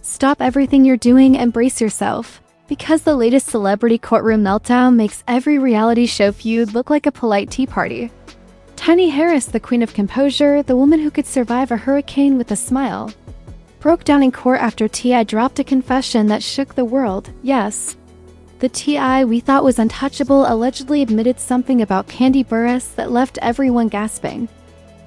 Stop everything you're doing and brace yourself. Because the latest celebrity courtroom meltdown makes every reality show feud look like a polite tea party. Kandi Burruss, the queen of composure, the woman who could survive a hurricane with a smile, broke down in court after T.I. dropped a confession that shook the world. Yes, the T.I. we thought was untouchable allegedly admitted something about Kandi Burruss that left everyone gasping.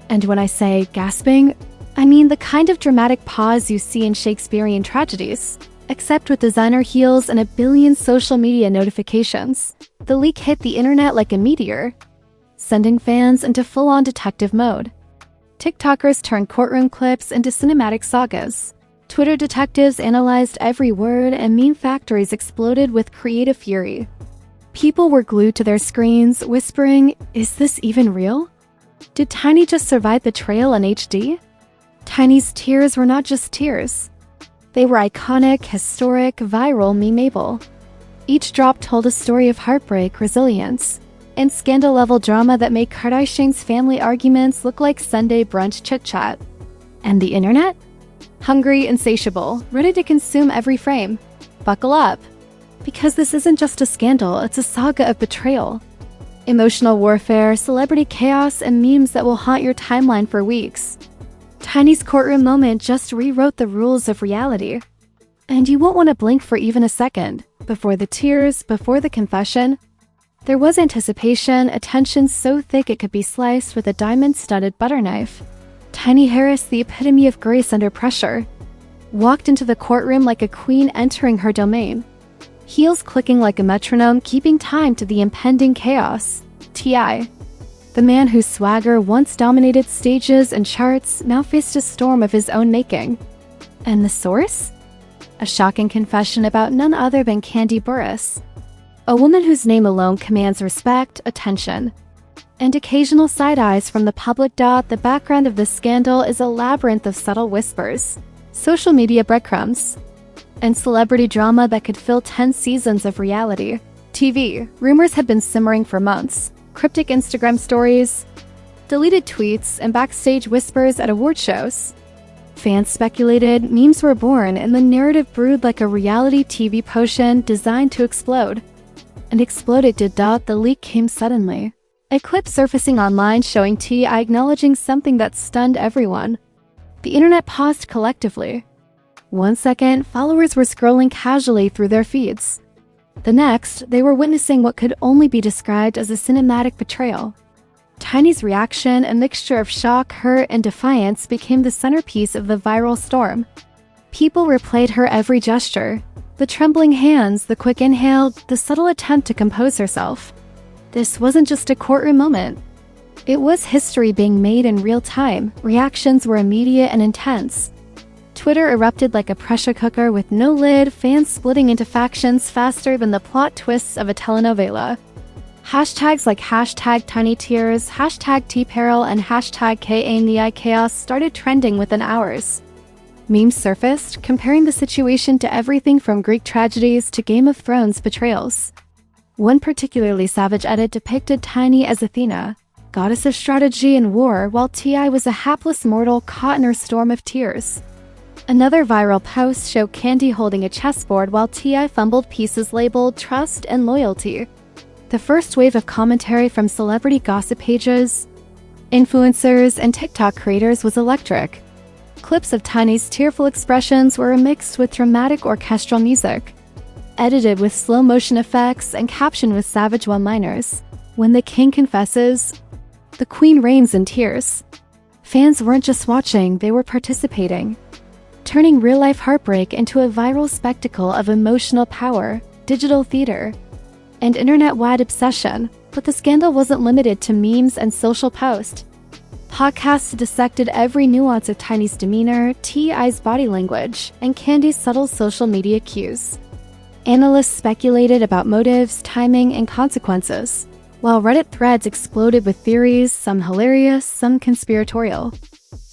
And when I say gasping, I mean the kind of dramatic pause you see in Shakespearean tragedies, except with designer heels and a billion social media notifications. The leak hit the internet like a meteor, sending fans into full-on detective mode. TikTokers turned courtroom clips into cinematic sagas. Twitter detectives analyzed every word, and meme factories exploded with creative fury. People were glued to their screens, whispering, "Is this even real? Did Tiny just survive betrayal in HD?" Tiny's tears were not just tears. They were iconic, historic, viral, memeable. Each drop told a story of heartbreak, resilience, and scandal-level drama that made Kardashian's family arguments look like Sunday brunch chit-chat. And the internet? Hungry, insatiable, ready to consume every frame. Buckle up. Because this isn't just a scandal, it's a saga of betrayal. Emotional warfare, celebrity chaos, and memes that will haunt your timeline for weeks. Tiny's courtroom moment just rewrote the rules of reality. And you won't want to blink for even a second. Before the tears, before the confession, there was anticipation, a tension so thick it could be sliced with a diamond-studded butter knife. Kandi Burruss, the epitome of grace under pressure, walked into the courtroom like a queen entering her domain. Heels clicking like a metronome, keeping time to the impending chaos. T.I., the man whose swagger once dominated stages and charts, now faced a storm of his own making. And the source? A shocking confession about none other than Kandi Burruss, a woman whose name alone commands respect, attention, and occasional side-eyes from the public. The background of this scandal is a labyrinth of subtle whispers, social media breadcrumbs, and celebrity drama that could fill 10 seasons of reality TV. Rumors had been simmering for months. Cryptic Instagram stories, deleted tweets, and backstage whispers at award shows. Fans speculated, memes were born, and the narrative brewed like a reality TV potion designed to explode. And explode it did. The leak came suddenly. A clip surfacing online showing T.I. acknowledging something that stunned everyone. The internet paused collectively. 1 second, followers were scrolling casually through their feeds. The next, they were witnessing what could only be described as a cinematic betrayal. Tiny's reaction, a mixture of shock, hurt, and defiance, became the centerpiece of the viral storm. People replayed her every gesture. The trembling hands, the quick inhale, the subtle attempt to compose herself. This wasn't just a courtroom moment. It was history being made in real time. Reactions were immediate and intense. Twitter erupted like a pressure cooker with no lid, fans splitting into factions faster than the plot twists of a telenovela. Hashtags like #TinyTears, #TPeril, and #KANIChaos started trending within hours. Memes surfaced, comparing the situation to everything from Greek tragedies to Game of Thrones betrayals. One particularly savage edit depicted Tiny as Athena, goddess of strategy and war, while T.I. was a hapless mortal caught in her storm of tears. Another viral post showed Kandi holding a chessboard while T.I. fumbled pieces labeled trust and loyalty. The first wave of commentary from celebrity gossip pages, influencers, and TikTok creators was electric. Clips of Tiny's tearful expressions were mixed with dramatic orchestral music, edited with slow-motion effects and captioned with savage one-liners. When the king confesses, the queen reigns in tears. Fans weren't just watching, they were participating, turning real-life heartbreak into a viral spectacle of emotional power, digital theater, and internet-wide obsession. But the scandal wasn't limited to memes and social posts. Podcasts dissected every nuance of Tiny's demeanor, T.I.'s body language, and Kandi's subtle social media cues. Analysts speculated about motives, timing, and consequences, while Reddit threads exploded with theories, some hilarious, some conspiratorial.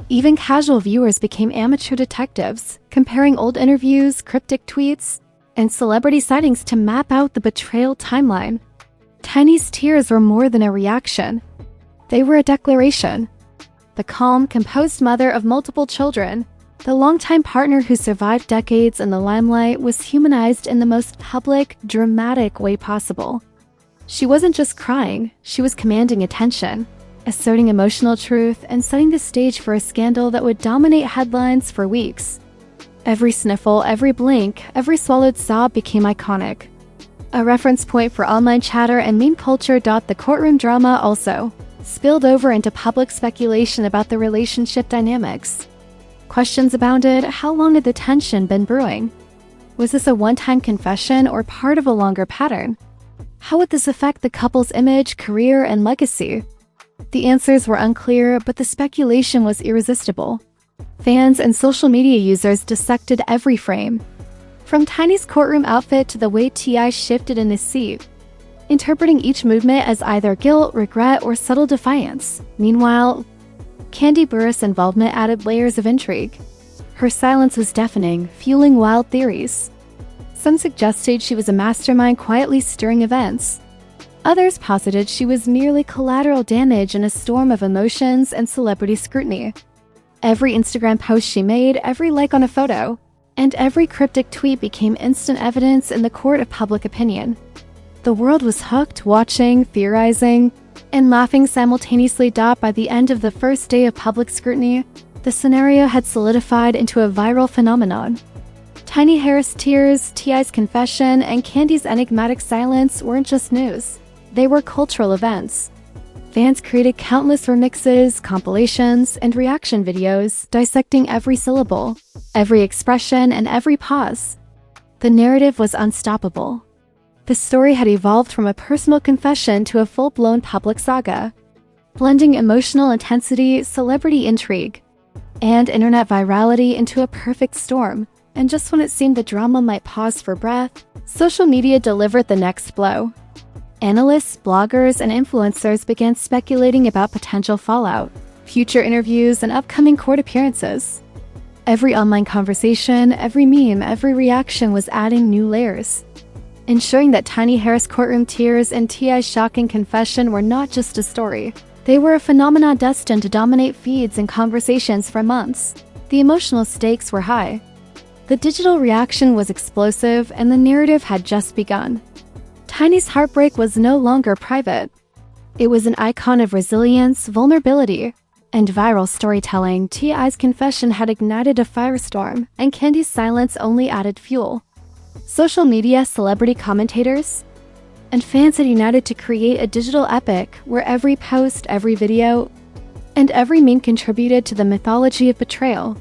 Even casual viewers became amateur detectives, comparing old interviews, cryptic tweets, and celebrity sightings to map out the betrayal timeline. Tiny's tears were more than a reaction. They were a declaration. The calm, composed mother of multiple children, The longtime partner who survived decades in the limelight was humanized in the most public, dramatic way possible. She wasn't just crying, she was commanding attention, asserting emotional truth, and setting the stage for a scandal that would dominate headlines for weeks. Every sniffle, every blink, every swallowed sob became iconic. A reference point for online chatter and meme culture. The courtroom drama also spilled over into public speculation about the relationship dynamics. Questions abounded. How long had the tension been brewing? Was this a one-time confession or part of a longer pattern? How would this affect the couple's image, career, and legacy? The answers were unclear, but the speculation was irresistible. Fans and social media users dissected every frame, from Tiny's courtroom outfit to the way T.I. shifted in his seat, interpreting each movement as either guilt, regret, or subtle defiance. Meanwhile, Kandi Burruss' involvement added layers of intrigue. Her silence was deafening, fueling wild theories. Some suggested she was a mastermind quietly stirring events. Others posited she was merely collateral damage in a storm of emotions and celebrity scrutiny. Every Instagram post she made, every like on a photo, and every cryptic tweet became instant evidence in the court of public opinion. The world was hooked, watching, theorizing, and laughing simultaneously. By the end of the first day of public scrutiny, the scenario had solidified into a viral phenomenon. Tiny Harris' tears, T.I.'s confession, and Kandi's enigmatic silence weren't just news. They were cultural events. Fans created countless remixes, compilations, and reaction videos dissecting every syllable, every expression, and every pause. The narrative was unstoppable. The story had evolved from a personal confession to a full-blown public saga, blending emotional intensity, celebrity intrigue, and internet virality into a perfect storm. And just when it seemed the drama might pause for breath, social media delivered the next blow. Analysts, bloggers, and influencers began speculating about potential fallout, future interviews, and upcoming court appearances. Every online conversation, every meme, every reaction was adding new layers, ensuring that Tiny Harris' courtroom tears and T.I.'s shocking confession were not just a story. They were a phenomenon destined to dominate feeds and conversations for months. The emotional stakes were high. The digital reaction was explosive, and the narrative had just begun. Tiny's heartbreak was no longer private. It was an icon of resilience, vulnerability, and viral storytelling. T.I.'s confession had ignited a firestorm, and Kandi's silence only added fuel. Social media, celebrity commentators, and fans had united to create a digital epic where every post, every video, and every meme contributed to the mythology of betrayal.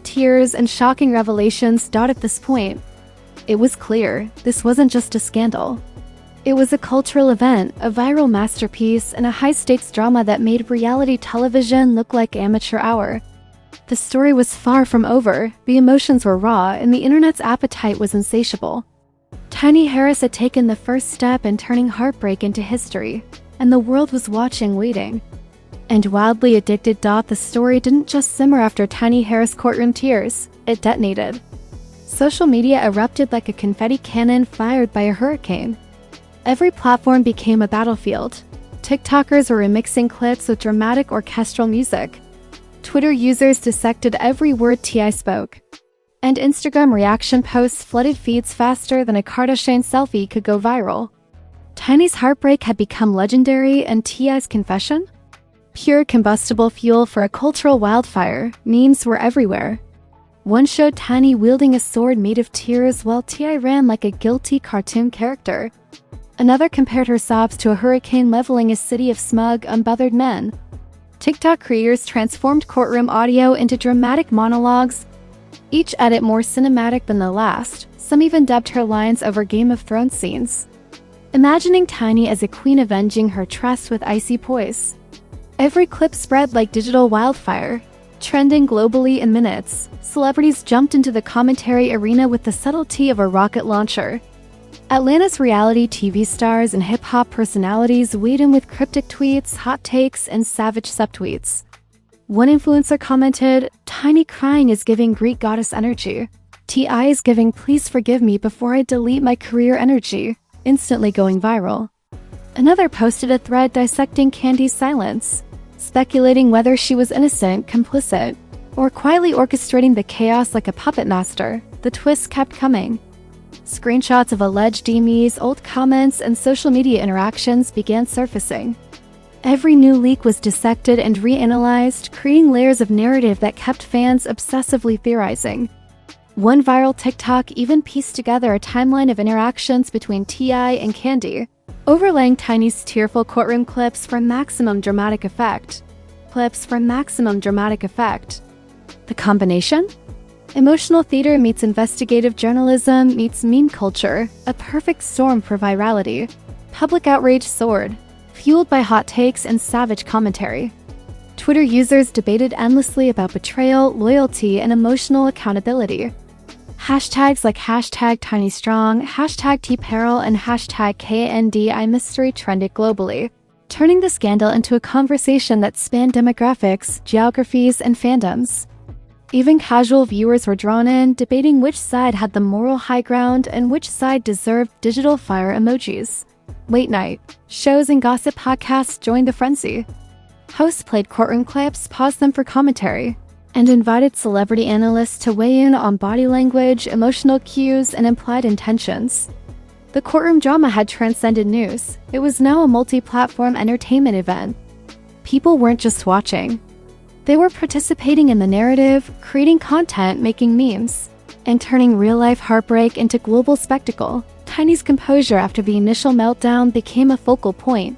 Tears and shocking revelations. At this point, it was clear this wasn't just a scandal. It was a cultural event, a viral masterpiece, and a high-stakes drama that made reality television look like amateur hour. The story was far from over, the emotions were raw, and the internet's appetite was insatiable. Tiny Harris had taken the first step in turning heartbreak into history, and the world was watching, waiting. And wildly addicted. The story didn't just simmer after Tiny Harris' courtroom tears, it detonated. Social media erupted like a confetti cannon fired by a hurricane. Every platform became a battlefield. TikTokers were remixing clips with dramatic orchestral music. Twitter users dissected every word T.I. spoke. And Instagram reaction posts flooded feeds faster than a Kardashian selfie could go viral. Tiny's heartbreak had become legendary, and T.I.'s confession? Pure combustible fuel for a cultural wildfire. Memes were everywhere. One showed Tiny wielding a sword made of tears while T.I. ran like a guilty cartoon character. Another compared her sobs to a hurricane leveling a city of smug, unbothered men. TikTok creators transformed courtroom audio into dramatic monologues, each edit more cinematic than the last. Some even dubbed her lines over Game of Thrones scenes, imagining Tiny as a queen avenging her trust with icy poise. Every clip spread like digital wildfire, trending globally in minutes. Celebrities jumped into the commentary arena with the subtlety of a rocket launcher. Atlanta's reality TV stars and hip-hop personalities weighed in with cryptic tweets, hot takes, and savage subtweets. One influencer commented, "Tiny crying is giving Greek goddess energy. T.I. is giving please forgive me before I delete my career energy," instantly going viral. Another posted a thread dissecting Kandi's silence, speculating whether she was innocent, complicit, or quietly orchestrating the chaos like a puppet master, the twists kept coming. Screenshots of alleged DMs, old comments, and social media interactions began surfacing. Every new leak was dissected and reanalyzed, creating layers of narrative that kept fans obsessively theorizing. One viral TikTok even pieced together a timeline of interactions between T.I. and Kandi, overlaying Tiny's tearful courtroom clips for maximum dramatic effect. The combination? Emotional theater meets investigative journalism meets meme culture, a perfect storm for virality. Public outrage soared, fueled by hot takes and savage commentary. Twitter users debated endlessly about betrayal, loyalty, and emotional accountability. Hashtags like #TinyStrong, #TPeril, and #KNDIMystery trended globally, turning the scandal into a conversation that spanned demographics, geographies, and fandoms. Even casual viewers were drawn in, debating which side had the moral high ground and which side deserved digital fire emojis. Late night shows and gossip podcasts joined the frenzy. Hosts played courtroom clips, paused them for commentary, and invited celebrity analysts to weigh in on body language, emotional cues, and implied intentions. The courtroom drama had transcended news. It was now a multi-platform entertainment event. People weren't just watching. They were participating in the narrative, creating content, making memes, and turning real-life heartbreak into global spectacle. Tiny's composure after the initial meltdown became a focal point.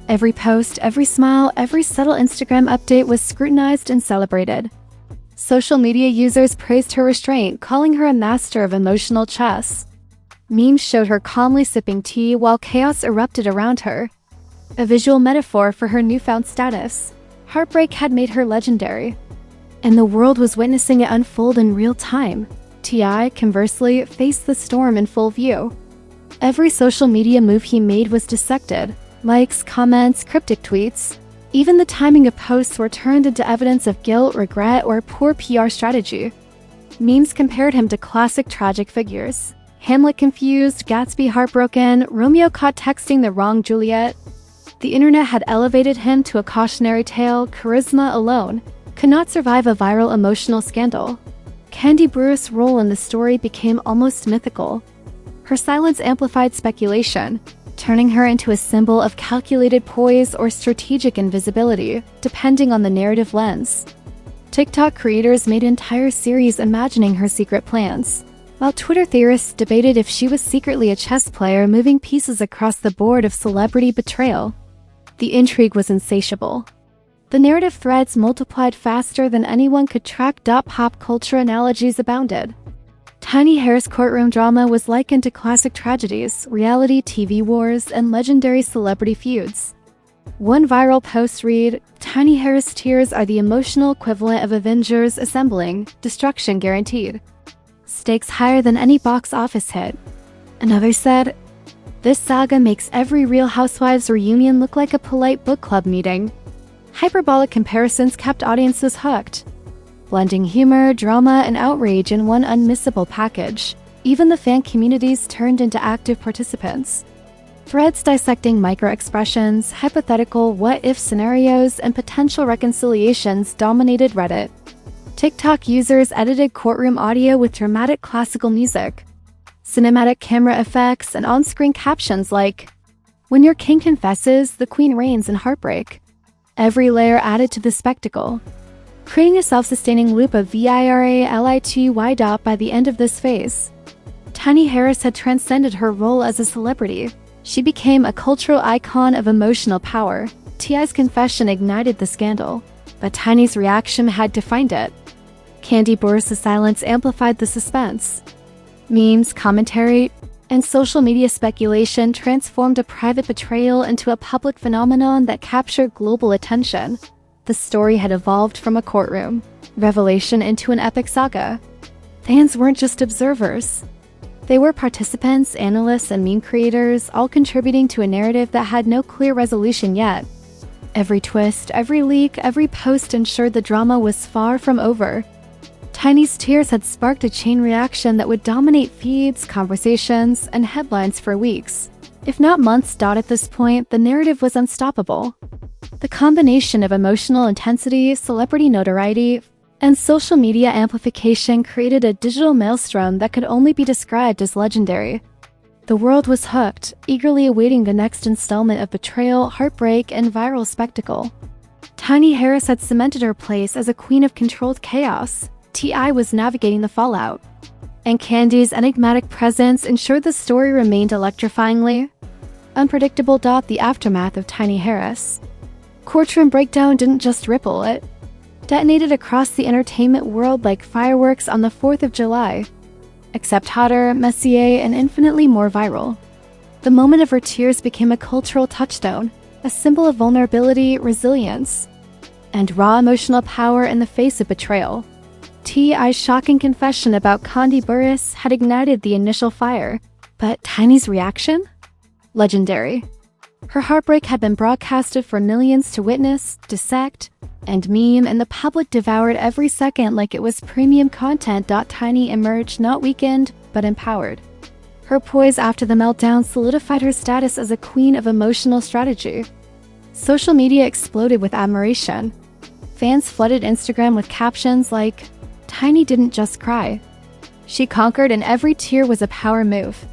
Every post, every smile, every subtle Instagram update was scrutinized and celebrated. Social media users praised her restraint, calling her a master of emotional chess. Memes showed her calmly sipping tea while chaos erupted around her, a visual metaphor for her newfound status. Heartbreak had made her legendary, and the world was witnessing it unfold in real time. T.I., conversely, faced the storm in full view. Every social media move he made was dissected. Likes, comments, cryptic tweets. Even the timing of posts were turned into evidence of guilt, regret, or poor PR strategy. Memes compared him to classic tragic figures. Hamlet confused, Gatsby heartbroken, Romeo caught texting the wrong Juliet. The internet had elevated him to a cautionary tale. Charisma alone could not survive a viral emotional scandal. Kandi Burruss' role in the story became almost mythical. Her silence amplified speculation, turning her into a symbol of calculated poise or strategic invisibility, depending on the narrative lens. TikTok creators made entire series imagining her secret plans, while Twitter theorists debated if she was secretly a chess player moving pieces across the board of celebrity betrayal. The intrigue was insatiable. The narrative threads multiplied faster than anyone could track. Pop culture analogies abounded. Tiny Harris courtroom drama was likened to classic tragedies, reality TV wars, and legendary celebrity feuds. One viral post read, "Tiny Harris tears are the emotional equivalent of Avengers assembling, destruction guaranteed. Stakes higher than any box office hit." Another said, "This saga makes every Real Housewives reunion look like a polite book club meeting." Hyperbolic comparisons kept audiences hooked, blending humor, drama, and outrage in one unmissable package. Even the fan communities turned into active participants. Threads dissecting micro-expressions, hypothetical what-if scenarios, and potential reconciliations dominated Reddit. TikTok users edited courtroom audio with dramatic classical music, cinematic camera effects, and on-screen captions like, "When your king confesses, the queen reigns in heartbreak." Every layer added to the spectacle, creating a self-sustaining loop of virality. By the end of this phase, Tiny Harris had transcended her role as a celebrity. She became a cultural icon of emotional power. T.I.'s confession ignited the scandal, but Tiny's reaction had defined it. Kandi Burruss' silence amplified the suspense. Memes, commentary, and social media speculation transformed a private betrayal into a public phenomenon that captured global attention. The story had evolved from a courtroom revelation into an epic saga. Fans weren't just observers. They were participants, analysts, and meme creators, all contributing to a narrative that had no clear resolution yet. Every twist, every leak, every post ensured the drama was far from over. Tiny's tears had sparked a chain reaction that would dominate feeds, conversations, and headlines for weeks, if not months. At this point, the narrative was unstoppable. The combination of emotional intensity, celebrity notoriety, And social media amplification created a digital maelstrom that could only be described as legendary. The world was hooked, eagerly awaiting the next installment of betrayal, heartbreak, and viral spectacle. Tiny Harris had cemented her place as a queen of controlled chaos. T.I. was navigating the fallout. And Kandi's enigmatic presence ensured the story remained electrifyingly unpredictable. The aftermath of Tiny Harris. Courtroom breakdown didn't just ripple, it detonated across the entertainment world like fireworks on the 4th of July. Except hotter, messier, and infinitely more viral. The moment of her tears became a cultural touchstone, a symbol of vulnerability, resilience, and raw emotional power in the face of betrayal. T.I.'s shocking confession about Kandi Burruss had ignited the initial fire, but Tiny's reaction? Legendary. Her heartbreak had been broadcasted for millions to witness, dissect, and meme, and the public devoured every second like it was premium content. Tiny emerged not weakened, but empowered. Her poise after the meltdown solidified her status as a queen of emotional strategy. Social media exploded with admiration. Fans flooded Instagram with captions like, "Tiny didn't just cry. She conquered, and every tear was a power move."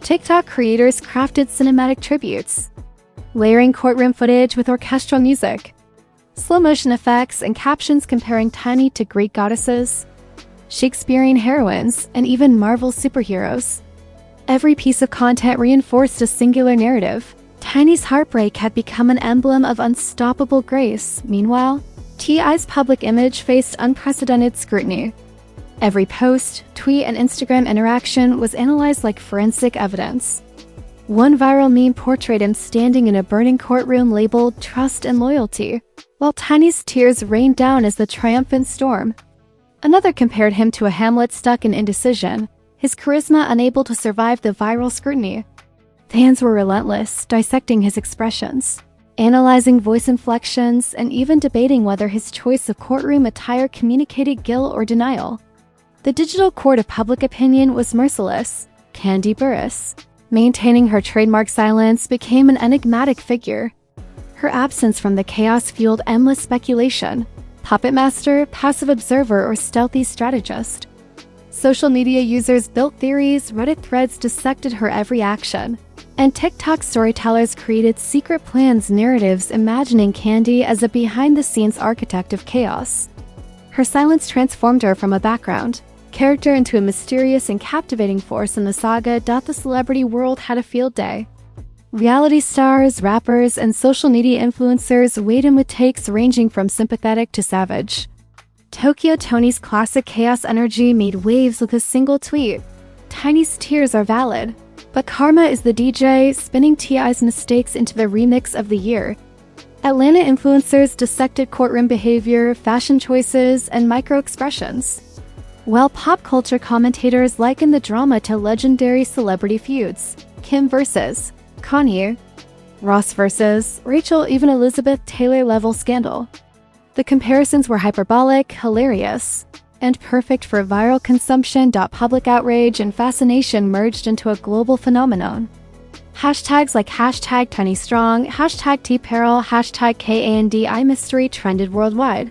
TikTok creators crafted cinematic tributes, layering courtroom footage with orchestral music, slow-motion effects, and captions comparing Tiny to Greek goddesses, Shakespearean heroines, and even Marvel superheroes. Every piece of content reinforced a singular narrative. Tiny's heartbreak had become an emblem of unstoppable grace. Meanwhile, T.I.'s public image faced unprecedented scrutiny. Every post, tweet, and Instagram interaction was analyzed like forensic evidence. One viral meme portrayed him standing in a burning courtroom labeled "Trust and Loyalty," while Tiny's tears rained down as the triumphant storm. Another compared him to a Hamlet stuck in indecision, his charisma unable to survive the viral scrutiny. Fans were relentless, dissecting his expressions, analyzing voice inflections, and even debating whether his choice of courtroom attire communicated guilt or denial. The digital court of public opinion was merciless. Kandi Burruss, maintaining her trademark silence, became an enigmatic figure. Her absence from the chaos fueled endless speculation. Puppet master, passive observer, or stealthy strategist. Social media users built theories, Reddit threads dissected her every action, and TikTok storytellers created secret plans, narratives imagining Kandi as a behind-the-scenes architect of chaos. Her silence transformed her from a background character into a mysterious and captivating force in the saga. The celebrity world had a field day. Reality stars, rappers, and social media influencers weighed in with takes ranging from sympathetic to savage. Tokyo Tony's classic chaos energy made waves with a single tweet. Tiny's tears are valid, but karma is the DJ, spinning T.I.'s mistakes into the remix of the year. Atlanta influencers dissected courtroom behavior, fashion choices, and micro-expressions, while pop culture commentators likened the drama to legendary celebrity feuds. Kim versus Kanye, Ross versus Rachel, even Elizabeth Taylor-level scandal. The comparisons were hyperbolic, hilarious, and perfect for viral consumption. Public outrage and fascination merged into a global phenomenon. Hashtags like #TinyStrong, #TPeril, #KANDI trended worldwide.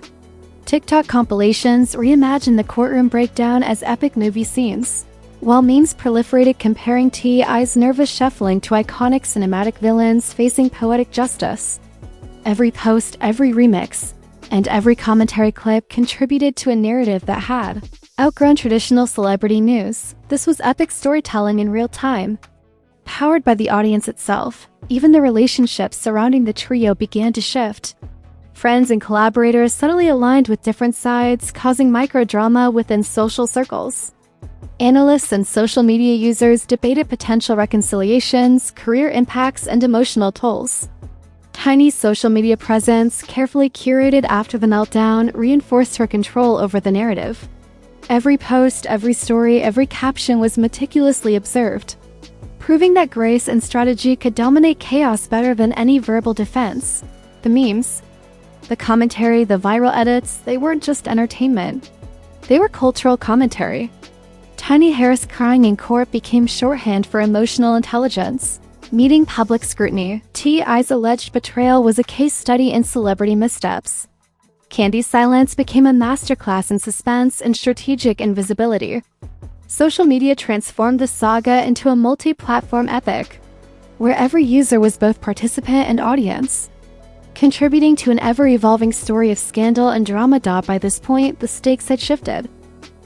TikTok compilations reimagined the courtroom breakdown as epic movie scenes, while memes proliferated comparing T.I.'s nervous shuffling to iconic cinematic villains facing poetic justice. Every post, every remix, and every commentary clip contributed to a narrative that had outgrown traditional celebrity news. This was epic storytelling in real time. Powered by the audience itself, even the relationships surrounding the trio began to shift. Friends and collaborators suddenly aligned with different sides, causing micro-drama within social circles. Analysts and social media users debated potential reconciliations, career impacts, and emotional tolls. Tiny's social media presence, carefully curated after the meltdown, reinforced her control over the narrative. Every post, every story, every caption was meticulously observed, proving that grace and strategy could dominate chaos better than any verbal defense. The memes, the commentary, the viral edits, they weren't just entertainment. They were cultural commentary. Tiny Harris crying in court became shorthand for emotional intelligence. Meeting public scrutiny, T.I.'s alleged betrayal was a case study in celebrity missteps. Kandi's silence became a masterclass in suspense and strategic invisibility. Social media transformed the saga into a multi-platform epic, where every user was both participant and audience, contributing to an ever-evolving story of scandal and drama. By this point, the stakes had shifted.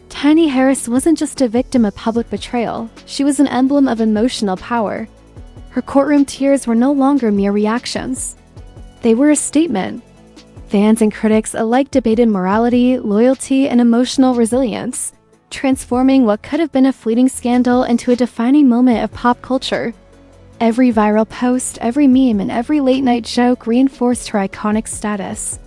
Tiny Harris wasn't just a victim of public betrayal, she was an emblem of emotional power. Her courtroom tears were no longer mere reactions. They were a statement. Fans and critics alike debated morality, loyalty, and emotional resilience, transforming what could have been a fleeting scandal into a defining moment of pop culture. Every viral post, every meme, and every late-night joke reinforced her iconic status,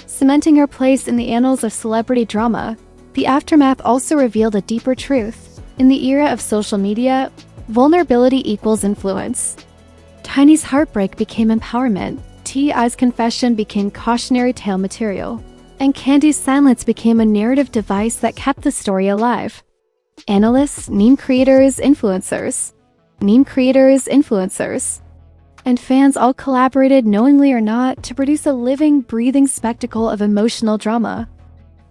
cementing her place in the annals of celebrity drama. The aftermath also revealed a deeper truth. In the era of social media, vulnerability equals influence. Tiny's heartbreak became empowerment, T.I.'s confession became cautionary tale material, and Kandi's silence became a narrative device that kept the story alive. Analysts, meme creators, influencers, and fans all collaborated, knowingly or not, to produce a living, breathing spectacle of emotional drama.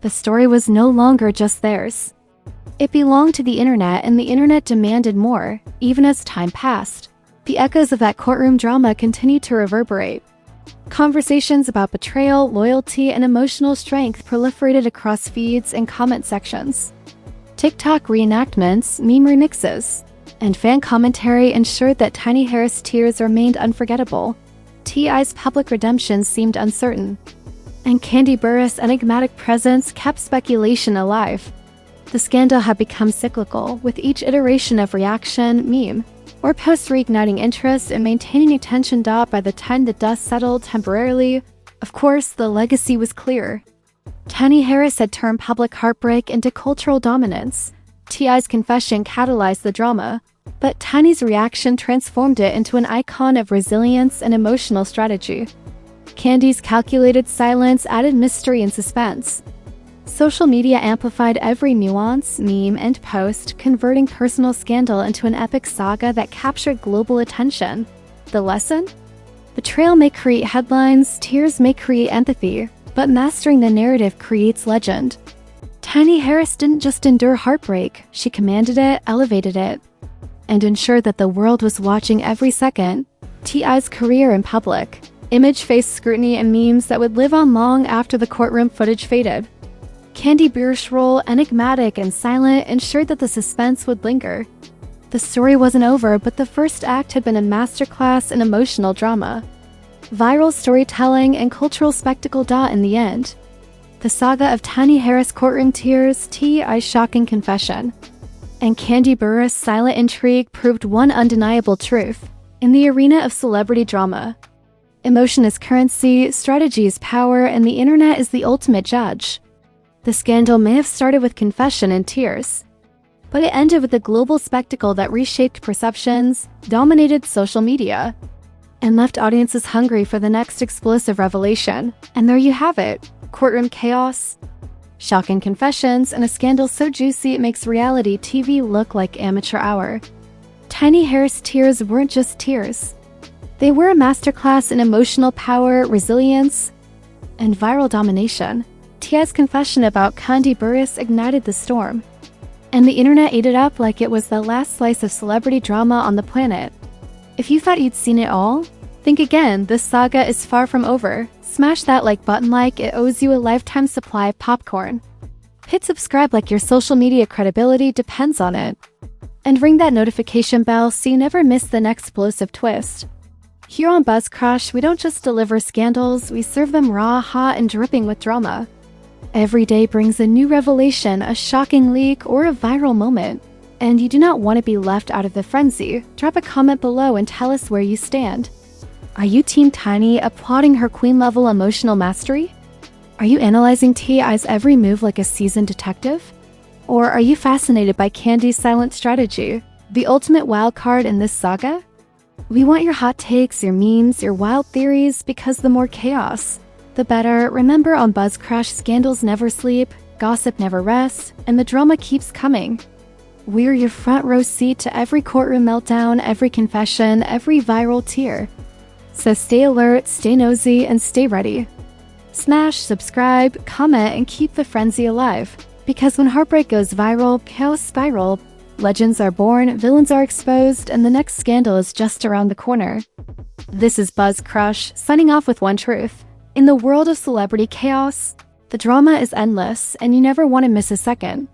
The story was no longer just theirs. It belonged to the internet, and the internet demanded more. Even as time passed, the echoes of that courtroom drama continued to reverberate. Conversations about betrayal, loyalty, and emotional strength proliferated across feeds and comment sections. TikTok reenactments, meme remixes, and fan commentary ensured that Tiny Harris' tears remained unforgettable. T.I.'s public redemption seemed uncertain, and Kandi Burruss' enigmatic presence kept speculation alive. The scandal had become cyclical, with each iteration of reaction, meme, or post reigniting interest and maintaining attention. By the time the dust settled temporarily, of course, the legacy was clear. Tiny Harris had turned public heartbreak into cultural dominance. T.I.'s confession catalyzed the drama, but Tiny's reaction transformed it into an icon of resilience and emotional strategy. Kandi's calculated silence added mystery and suspense. Social media amplified every nuance, meme, and post, converting personal scandal into an epic saga that captured global attention. The lesson? Betrayal may create headlines, tears may create empathy, but mastering the narrative creates legend. Tiny Harris didn't just endure heartbreak, she commanded it, elevated it, and ensured that the world was watching every second. T.I.'s career in public image faced scrutiny and memes that would live on long after the courtroom footage faded. Kandi Burruss' role, enigmatic and silent, ensured that the suspense would linger. The story wasn't over, but the first act had been a masterclass in emotional drama, viral storytelling, and cultural spectacle. In the end, the saga of Tiny Harris' courtroom tears, T.I.'s shocking confession, and Kandi Burruss' silent intrigue proved one undeniable truth. In the arena of celebrity drama, emotion is currency, strategy is power, and the internet is the ultimate judge. The scandal may have started with confession and tears, but it ended with a global spectacle that reshaped perceptions, dominated social media, and left audiences hungry for the next explosive revelation. And there you have it, courtroom chaos, shocking confessions, and a scandal so juicy it makes reality TV look like amateur hour. Tiny Harris' tears weren't just tears. They were a masterclass in emotional power, resilience, and viral domination. T.I.'s confession about Kandi Burruss ignited the storm, and the internet ate it up like it was the last slice of celebrity drama on the planet. If you thought you'd seen it all, think again. This saga is far from over. Smash that like button like it owes you a lifetime supply of popcorn. Hit subscribe like your social media credibility depends on it. And ring that notification bell so you never miss the next explosive twist. Here on Buzz Crush, we don't just deliver scandals, we serve them raw, hot, and dripping with drama. Every day brings a new revelation, a shocking leak, or a viral moment. And you do not want to be left out of the frenzy. Drop a comment below and tell us where you stand. Are you Team Tiny, applauding her queen-level emotional mastery? Are you analyzing T.I.'s every move like a seasoned detective? Or are you fascinated by Kandi's silent strategy, the ultimate wildcard in this saga? We want your hot takes, your memes, your wild theories, because the more chaos, the better. Remember, on Buzz Crush, scandals never sleep, gossip never rests, and the drama keeps coming. We're your front row seat to every courtroom meltdown, every confession, every viral tear. So stay alert, stay nosy, and stay ready. Smash, subscribe, comment, and keep the frenzy alive. Because when heartbreak goes viral, chaos spiral, legends are born, villains are exposed, and the next scandal is just around the corner. This is Buzz Crush, signing off with one truth. In the world of celebrity chaos, the drama is endless, and you never want to miss a second.